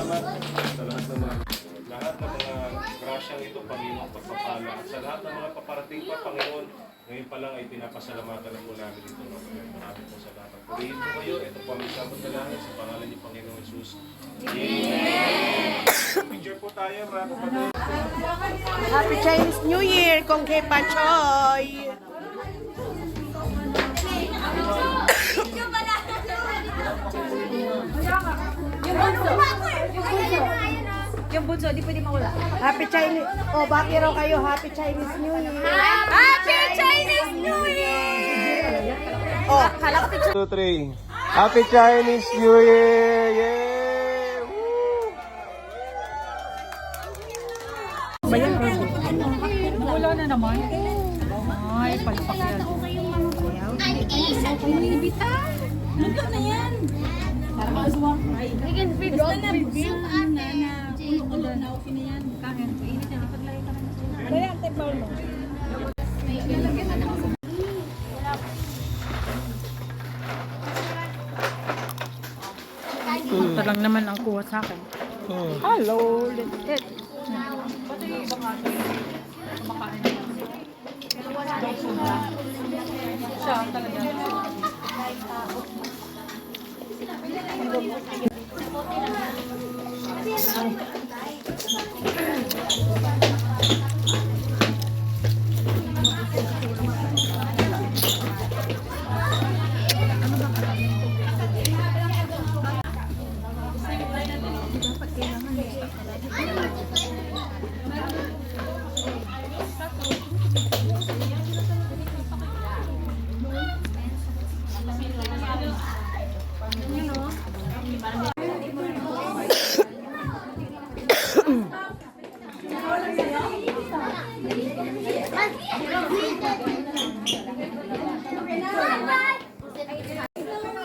salamat sa lahat ng mga grasyang ito, Panginoon, pagpapala. At sa lahat ng mga paparating pa, Panginoon, ngayon pa lang ay pinapasalamatan na po namin ito. Maraming po salamat. Purihin po kayo. Ito po ang isabot na langit sa pangalan ni Panginoon Jesus. Amen. Picture po tayo, mga kapatid. Happy Chinese New Year, Kong Kepa Choy! Yung bunso, di pwede mawala. Happy Chinese... Oh, baki raw kayo. Happy Chinese New Year! Happy Chinese New Year! Oh, Kala ko 2, 3. Happy Chinese New Year! Yeah! Woo! wala na naman. Ay, palpak yan. Luto na yan. Again, free roll na. Na okay na yan. Kain. Init na napaglay ka na. Kaya, tepal mo. Ito lang naman ang kuha sa akin. Hello, legit. Pati ibang aso kumakain na yan. Siya talaga.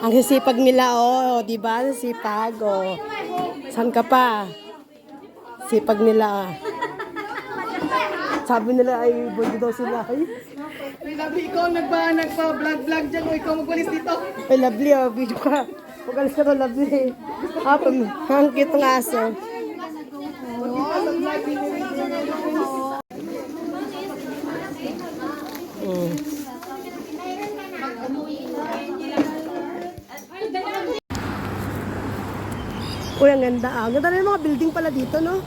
ang sisipag nila, oh. Di ba? Sisipag, oh. Saan ka pa? Sipag nila, ah. Sabi nila ay bodo daw sila. Ay, Lovely, ikaw nagpa-vlog dyan o ikaw magwalis dito. ay lovely, oh. Video ka. Magalis ka to, lovely. Ah, ang cute ng aso. Uy, ang ganda, ah. Ang ganda na yung mga building pala dito, no?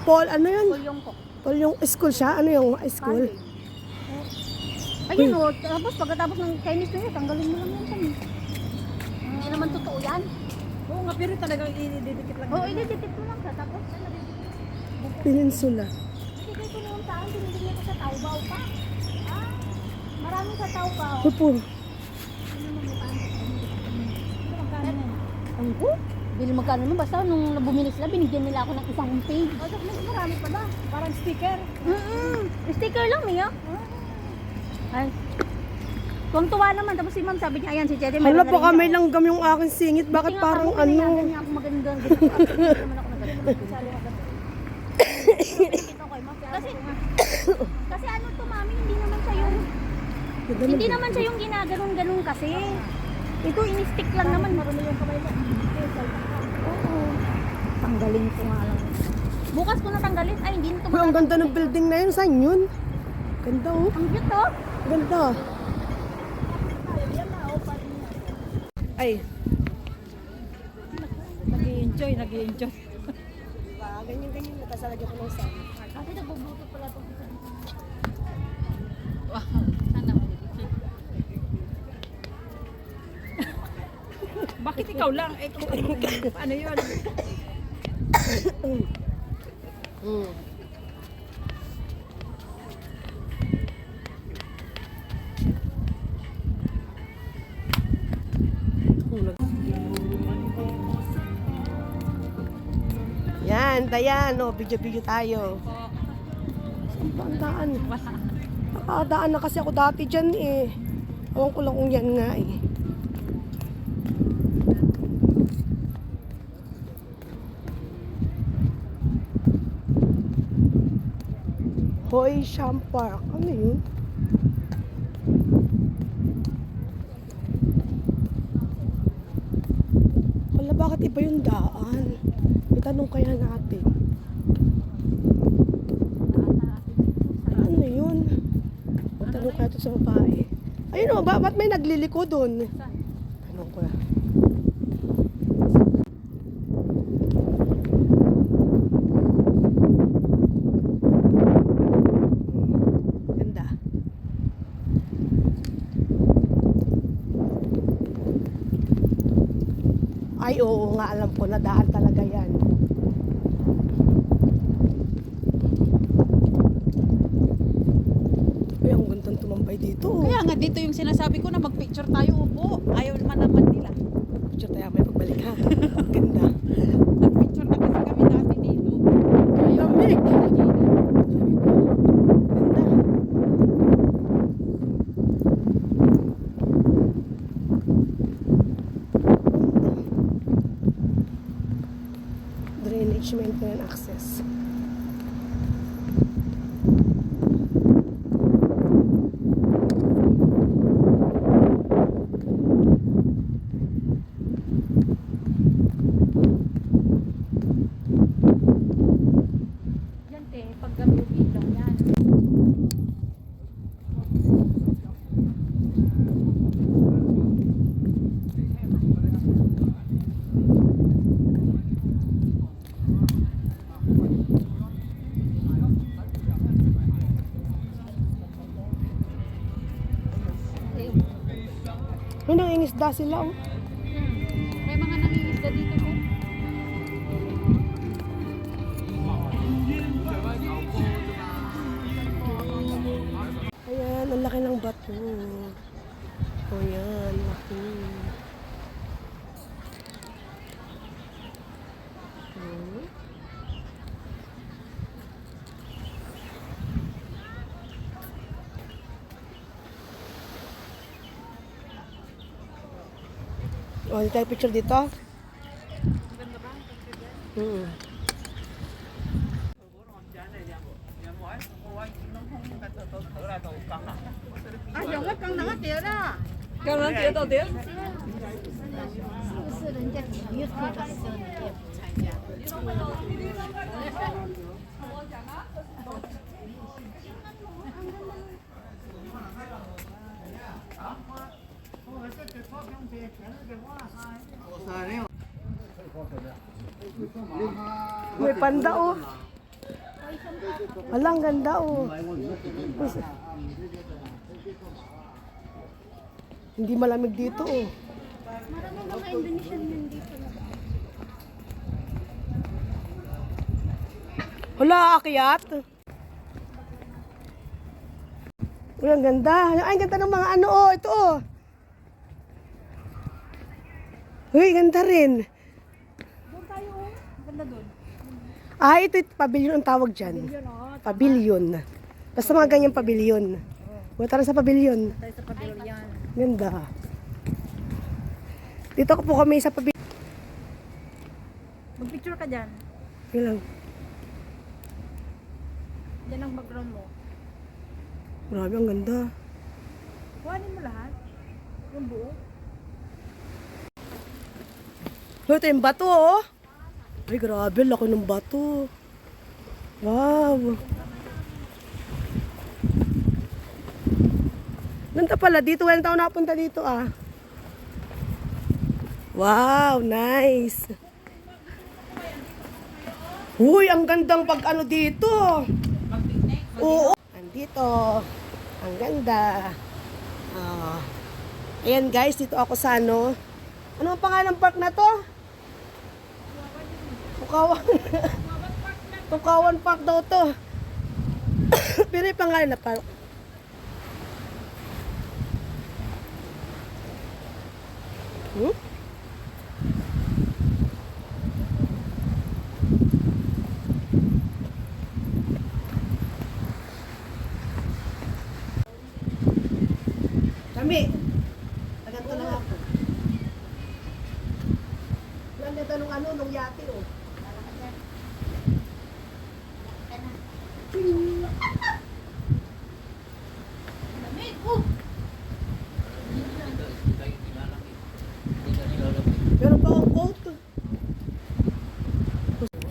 Paul, ano yun? Paul yung school siya? Ano yung school? Ayun o, tapos pagkatapos ng Chinese New Year, tanggalin mo lang yan kami. Hindi naman totoo yan. Oo nga, pero talagang ididikit lang. Oo, ididikit mo lang sa tapos. Peninsula. Hindi kayo noon saan, binibigyan ko sa Taobao pa. Ah, maraming sa Taobao. Pupo. Ang ko? Bili magkano naman, basta nung bumili sila, binigyan nila ako ng isang page. Oh, marami pala. Parang sticker. Sticker lang, Mia. Ay. Kung tuwa naman, tapos si ma'am sabi niya, ayan si Jerry. Hala po kami langgam yung aking singit. Bakit parang ano? Ganyan ako maganda. Hindi naman ako naganda. Kasi ano to, mami, hindi naman siya yung ginaganon-ganon kasi. Ito, in-stick lang naman. Marami yung kamay mo. Oo. Tanggalin ko nga lang. Bukas ko natanggalin. Ay, hindi nito. Uy, ang ganda ng building na yun. Saan yun? Ganda, oh. Ang cute, oh. Ganda. Ay. Nag-i-enjoy. Diba? Ganyan-ganyan. Natasalagyan ko ng sand. Kasi nagbubutot pala ito. Wow, sana mo. Bakit ikaw lang? Eh, ano yun? Yan, dayan. Oh, video-video tayo. Saan daan? Nakadaan na kasi ako dati dyan eh. Ewan ko lang kung yan nga eh. Hoy Sham Park. Ano yun? Wala, bakit iba yung daan? Tanong kaya natin. Ano yun? Tanong kaya ito sa babae. Ayun o, ba't may nagliliko doon? Tanong ko ya. Ganda. Ay, oo nga, alam ko na daan talaga yan. Ay, ang gandang tumambay dito. Kaya nga dito yung sinasabi ko na mag-picture tayo, upo. Ayaw naman nila. Picture tayo, may pagbalik ha. Ganda. Nag-picture na kasi kami dati dito. Lamig. Ganda. Drainage maintenance access. Yan pag gabi yung ilaw yan. May nangingisda sila oh. May mga nangingisda dito po. Ayan, ang laki ng bato. O yan, laki. Hmm. O, hindi tayo picture dito? Hmm. May panda oh. Walang ganda oh. Hindi malamig dito oh. Maraming mga Indonesian yun dito. Wala, akyat. Uy, ang ganda. Ay, ang ganda ng mga ano oh. Ito oh. Uy, ganda rin. Doon tayo, oh. Ganda doon. Ah, ito pavilion ang tawag dyan. Pavilion. Basta mga ganyang pavilion. O, tara sa pavilion. Tayo sa pavilion. Ganda. Dito ko po kami sa pavilion. Mag-picture ka dyan. Yun lang. Yan ang background mo. Grabe, ang ganda. Kuhanin mo lahat. Yung buo. Ito yung bato oh. Ay, grabe, laki ng bato. Wow. Ganda pala dito. Walang tao napunta dito ah. Wow, nice. Uy, ang gandang pag ano dito. Oo. Andito. Ang ganda. Ayan guys, dito ako sa ano. Ano ang pangalan ng park na to? Tukawan. Tukawan Park daw to. Pero yung pangalan na park. Hmm? Kami. Taganto na nga po. Nandito nung ano, nung yate oh.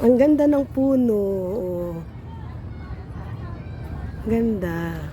Ang ganda ng puno. Ganda.